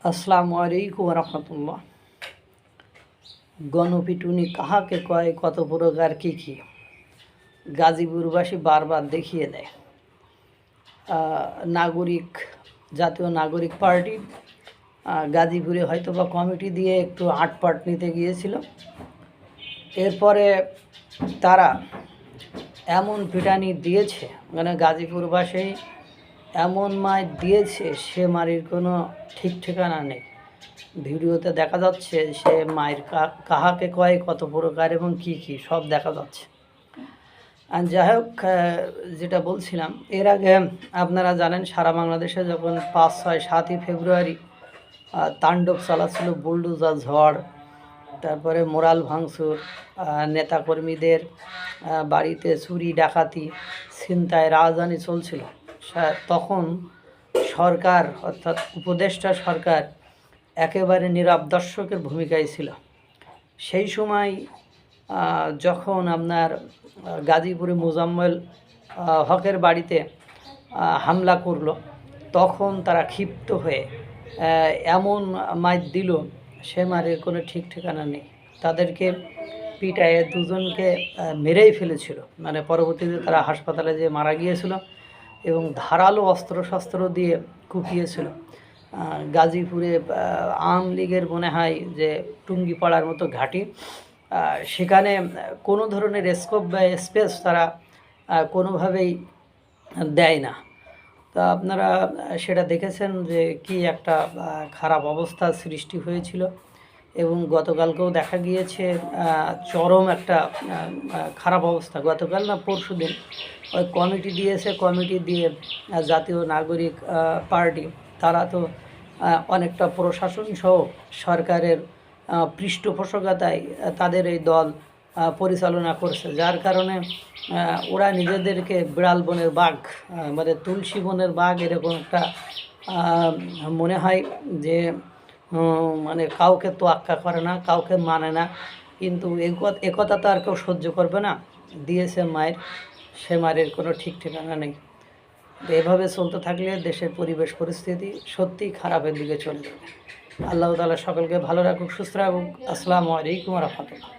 আসসালামু আলাইকুম রহমতুল্লাহ। গণপিটুনি কাহাকে কয়, কত প্রকার কী কী গাজীপুরবাসী বারবার দেখিয়ে দেয়। জাতীয় নাগরিক পার্টি গাজীপুরে হয়তো বা কমিটি দিয়ে একটু আটপাট নিতে গিয়েছিল। এরপরে তারা এমন পিটানি দিয়েছে, মানে গাজীপুরবাসী এমন মার দিয়েছে, সে মারির কোনো ঠিক ঠিকানা নেই। ভিডিওতে দেখা যাচ্ছে সে মায়ের কাহাকে কয়, কত প্রকার এবং কি কি সব দেখা যাচ্ছে। আর যাই হোক, যেটা বলছিলাম, এর আগে আপনারা জানেন সারা বাংলাদেশে যখন 5, 6, 7ই ফেব্রুয়ারি তাণ্ডব চালাচ্ছিল, বুলডোজার ঝড়, তারপরে মোরাল ভাঙচুর, নেতাকর্মীদের বাড়িতে চুরি ডাকাতি ছিনতাই রাজধানী চলছিল, তখন সরকার অর্থাৎ উপদেষ্টা সরকার একেবারে নীরব দর্শকের ভূমিকায় ছিল। সেই সময় যখন আপনার গাজীপুরে মোজাম্মেল হকের বাড়িতে হামলা করলো, তখন তারা ক্ষিপ্ত হয়ে এমন মার দিল, সে মারের কোনো ঠিক ঠিকানা নেই। তাদেরকে পিটায়ে দুজনকে মেরেই ফেলেছিল, মানে পরবর্তীতে তারা হাসপাতালে যে মারা গিয়েছিল এবং ধারালো অস্ত্রশস্ত্র দিয়ে কুপিয়েছিল। গাজীপুরে আওয়ামী লীগের মনে হয় যে টুঙ্গিপাড়ার মতো ঘাঁটি, সেখানে কোনো ধরনের স্কোপ বা স্পেস তারা কোনোভাবেই দেয় না। তা আপনারা সেটা দেখেছেন যে কি একটা খারাপ অবস্থা সৃষ্টি হয়েছিল। এবং গতকালকেও দেখা গিয়েছে চরম একটা খারাপ অবস্থা। গতকাল না পরশু দিন ওই কমিটি দিয়েছে, কমিটি দিয়ে জাতীয় নাগরিক পার্টি তারা তো অনেকটা প্রশাসন সহ সরকারের পৃষ্ঠপোষকতায় তাদের এই দল পরিচালনা করছে, যার কারণে ওরা নিজেদেরকে বিড়াল বনের বাঘ, মানে তুলসী বনের বাঘ এরকম একটা মনে হয় যে মানে কাউকে তোয়াক্কা করে না, কাউকে মানে না। কিন্তু একথা তো আর কেউ সহ্য করবে না। দিয়েছে মায়ের, সে মায়ের কোনো ঠিক ঠিকানা নেই। এভাবে চলতে থাকলে দেশের পরিবেশ পরিস্থিতি সত্যিই খারাপের দিকে চলে যাবে। আল্লাহ তাআলা সকলকে ভালো রাখুক, সুস্থ রাখুক। আসসালামু আলাইকুম রহমতুল্লাহ।